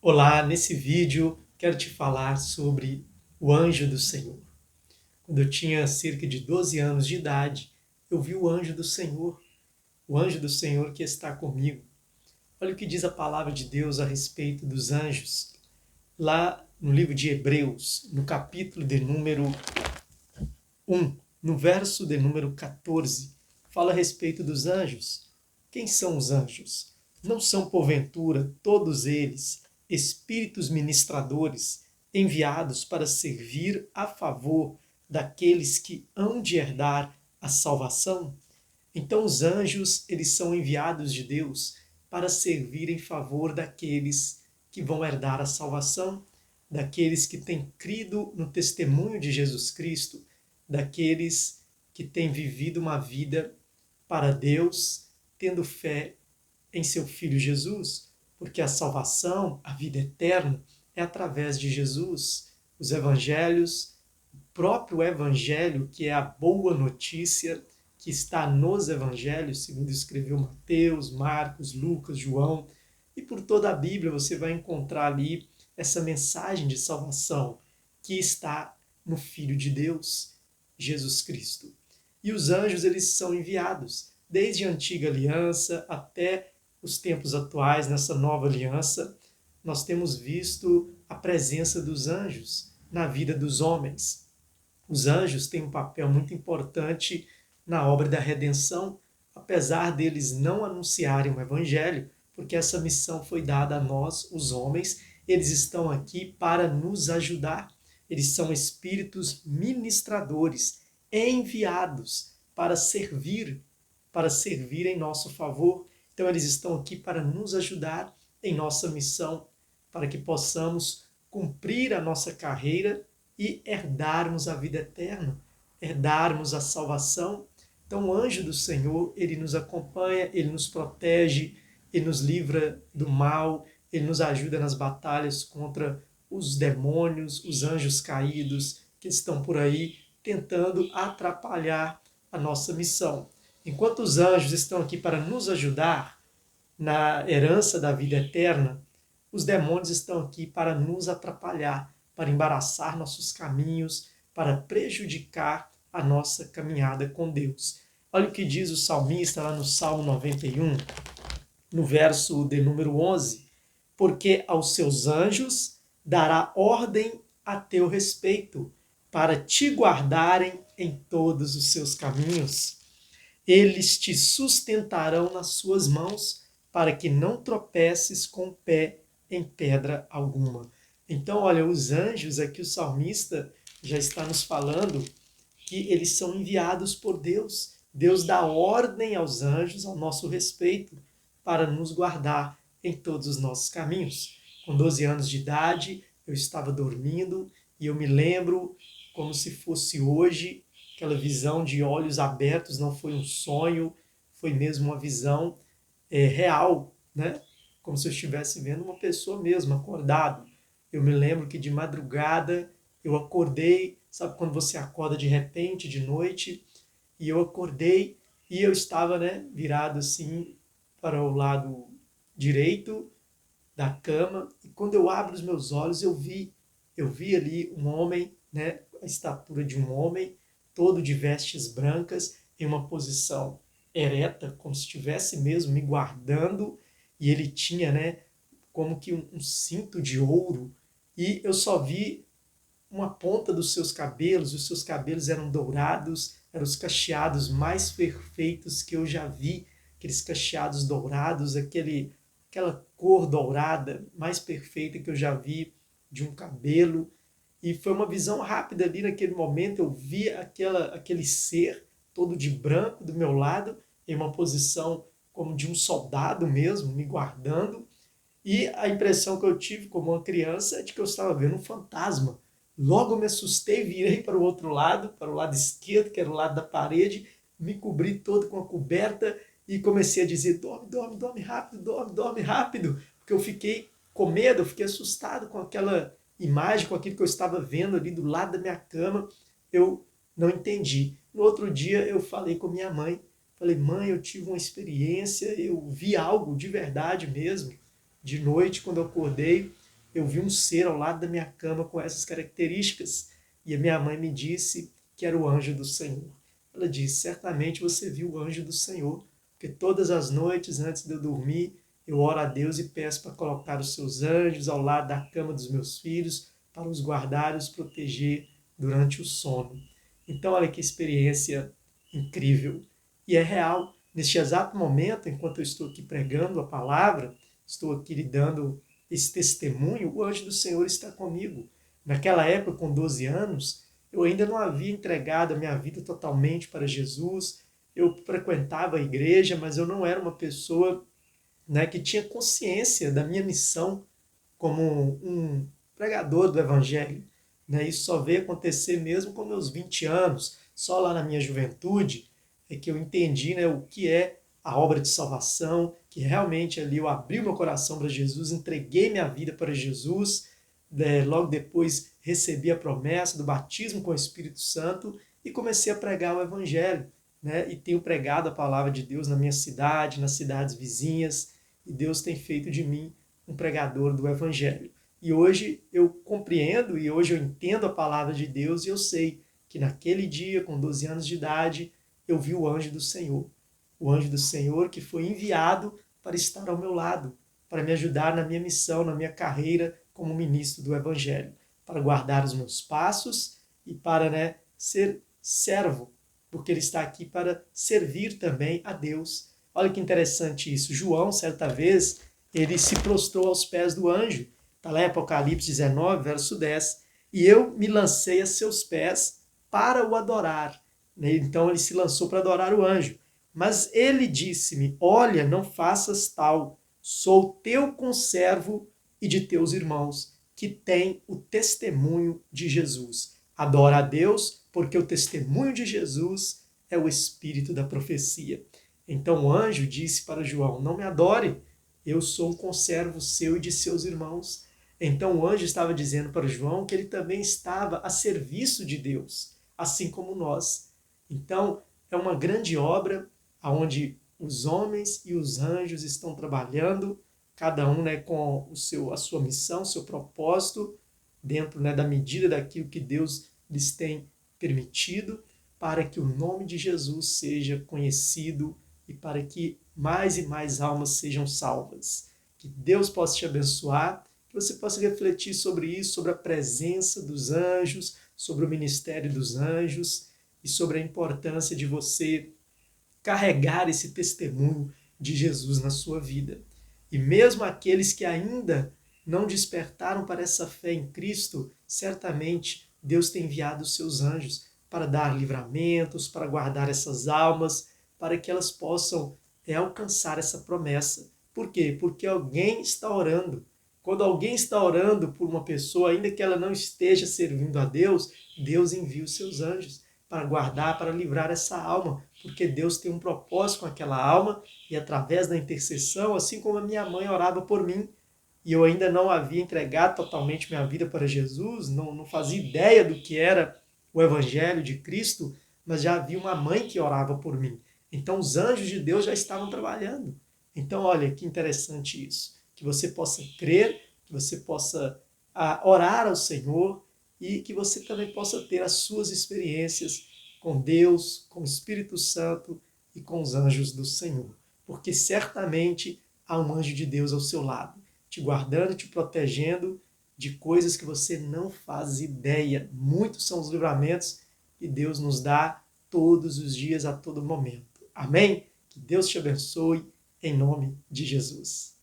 Olá, nesse vídeo quero te falar sobre o anjo do Senhor. Quando eu tinha cerca de 12 anos de idade, eu vi o anjo do Senhor que está comigo. Olha o que diz a palavra de Deus a respeito dos anjos. Lá no livro de Hebreus, no capítulo de número 1, no verso de número 14, fala a respeito dos anjos. Quem são os anjos? Não são, porventura, todos eles espíritos ministradores enviados para servir a favor daqueles que hão de herdar a salvação? Então os anjos, eles são enviados de Deus para servir em favor daqueles que vão herdar a salvação, daqueles que têm crido no testemunho de Jesus Cristo, daqueles que têm vivido uma vida para Deus, tendo fé em seu Filho Jesus, porque a salvação, a vida eterna, é através de Jesus. Os evangelhos, o próprio evangelho, que é a boa notícia que está nos evangelhos, segundo escreveu Mateus, Marcos, Lucas, João, e por toda a Bíblia você vai encontrar ali essa mensagem de salvação que está no Filho de Deus, Jesus Cristo. E os anjos, eles são enviados desde a antiga aliança até os tempos atuais, nessa nova aliança, nós temos visto a presença dos anjos na vida dos homens. Os anjos têm um papel muito importante na obra da redenção, apesar deles não anunciarem o evangelho, porque essa missão foi dada a nós, os homens. Eles estão aqui para nos ajudar. Eles são espíritos ministradores, enviados para servir em nosso favor. Então eles estão aqui para nos ajudar em nossa missão, para que possamos cumprir a nossa carreira e herdarmos a vida eterna, herdarmos a salvação. Então o anjo do Senhor, ele nos acompanha, ele nos protege, ele nos livra do mal, ele nos ajuda nas batalhas contra os demônios, os anjos caídos que estão por aí tentando atrapalhar a nossa missão. Enquanto os anjos estão aqui para nos ajudar na herança da vida eterna, os demônios estão aqui para nos atrapalhar, para embaraçar nossos caminhos, para prejudicar a nossa caminhada com Deus. Olha o que diz o salmista lá no Salmo 91, no verso de número 11: porque aos seus anjos dará ordem a teu respeito, para te guardarem em todos os seus caminhos. Eles te sustentarão nas suas mãos, para que não tropeces com o pé em pedra alguma. Então, olha, os anjos, aqui o salmista já está nos falando que eles são enviados por Deus. Deus dá ordem aos anjos ao nosso respeito para nos guardar em todos os nossos caminhos. Com 12 anos de idade, eu estava dormindo e eu me lembro como se fosse hoje, aquela visão de olhos abertos, não foi um sonho, foi mesmo uma visão real, né? Como se eu estivesse vendo uma pessoa mesmo, acordado. Eu me lembro que de madrugada eu acordei, sabe quando você acorda de repente, de noite, e eu acordei e eu estava, né, virado assim para o lado direito da cama, e quando eu abro os meus olhos, eu vi ali um homem, né, a estatura de um homem, todo de vestes brancas, em uma posição ereta, como se estivesse mesmo me guardando, e ele tinha, né, como que um cinto de ouro, e eu só vi uma ponta dos seus cabelos, os seus cabelos eram dourados, eram os cacheados mais perfeitos que eu já vi, aqueles cacheados dourados, aquela cor dourada mais perfeita que eu já vi de um cabelo. E foi uma visão rápida ali naquele momento, eu vi aquele ser todo de branco do meu lado, em uma posição como de um soldado mesmo, me guardando. E a impressão que eu tive como uma criança é de que eu estava vendo um fantasma. Logo eu me assustei, virei para o outro lado, para o lado esquerdo, que era o lado da parede, me cobri todo com a coberta e comecei a dizer: dorme, dorme, dorme rápido, dorme, dorme rápido, porque eu fiquei com medo, eu fiquei assustado com aquela imagem, com aquilo que eu estava vendo ali do lado da minha cama. Eu não entendi. No outro dia eu falei com minha mãe, falei: mãe, eu tive uma experiência, eu vi algo de verdade mesmo, de noite quando eu acordei, eu vi um ser ao lado da minha cama com essas características. E a minha mãe me disse que era o anjo do Senhor. Ela disse, certamente você viu o anjo do Senhor, porque todas as noites antes de eu dormir, eu oro a Deus e peço para colocar os seus anjos ao lado da cama dos meus filhos, para os guardar e os proteger durante o sono. Então, olha que experiência incrível. E é real. Neste exato momento, enquanto eu estou aqui pregando a palavra, estou aqui lhe dando esse testemunho, o anjo do Senhor está comigo. Naquela época, com 12 anos, eu ainda não havia entregado a minha vida totalmente para Jesus. Eu frequentava a igreja, mas eu não era uma pessoa, né, que tinha consciência da minha missão como um pregador do Evangelho. Né? Isso só veio acontecer mesmo com meus 20 anos, só lá na minha juventude, é que eu entendi, né, o que é a obra de salvação, que realmente ali eu abri o meu coração para Jesus, entreguei minha vida para Jesus, logo depois recebi a promessa do batismo com o Espírito Santo e comecei a pregar o Evangelho. Né? E tenho pregado a palavra de Deus na minha cidade, nas cidades vizinhas, e Deus tem feito de mim um pregador do Evangelho. E hoje eu compreendo e hoje eu entendo a palavra de Deus e eu sei que naquele dia, com 12 anos de idade, eu vi o anjo do Senhor. O anjo do Senhor que foi enviado para estar ao meu lado, para me ajudar na minha missão, na minha carreira como ministro do Evangelho, para guardar os meus passos e para, né, ser servo, porque ele está aqui para servir também a Deus. Olha que interessante isso. João, certa vez, ele se prostrou aos pés do anjo. Está lá em Apocalipse 19, verso 10. E eu me lancei a seus pés para o adorar. Então ele se lançou para adorar o anjo. Mas ele disse-me, olha, não faças tal, sou teu conservo e de teus irmãos, que têm o testemunho de Jesus. Adora a Deus, porque o testemunho de Jesus é o espírito da profecia. Então o anjo disse para João, não me adore, eu sou um conservo seu e de seus irmãos. Então o anjo estava dizendo para João que ele também estava a serviço de Deus, assim como nós. Então é uma grande obra onde os homens e os anjos estão trabalhando, cada um, né, com a sua missão, seu propósito, dentro, né, da medida daquilo que Deus lhes tem permitido, para que o nome de Jesus seja conhecido e para que mais e mais almas sejam salvas. Que Deus possa te abençoar, que você possa refletir sobre isso, sobre a presença dos anjos, sobre o ministério dos anjos e sobre a importância de você carregar esse testemunho de Jesus na sua vida. E mesmo aqueles que ainda não despertaram para essa fé em Cristo, certamente Deus tem enviado os seus anjos para dar livramentos, para guardar essas almas, para que elas possam alcançar essa promessa. Por quê? Porque alguém está orando. Quando alguém está orando por uma pessoa, ainda que ela não esteja servindo a Deus, Deus envia os seus anjos para guardar, para livrar essa alma, porque Deus tem um propósito com aquela alma e através da intercessão, assim como a minha mãe orava por mim, e eu ainda não havia entregado totalmente minha vida para Jesus, não fazia ideia do que era o Evangelho de Cristo, mas já havia uma mãe que orava por mim. Então os anjos de Deus já estavam trabalhando. Então olha que interessante isso, que você possa crer, que você possa orar ao Senhor e que você também possa ter as suas experiências com Deus, com o Espírito Santo e com os anjos do Senhor. Porque certamente há um anjo de Deus ao seu lado, te guardando, te protegendo de coisas que você não faz ideia. Muitos são os livramentos que Deus nos dá todos os dias, a todo momento. Amém? Que Deus te abençoe, em nome de Jesus.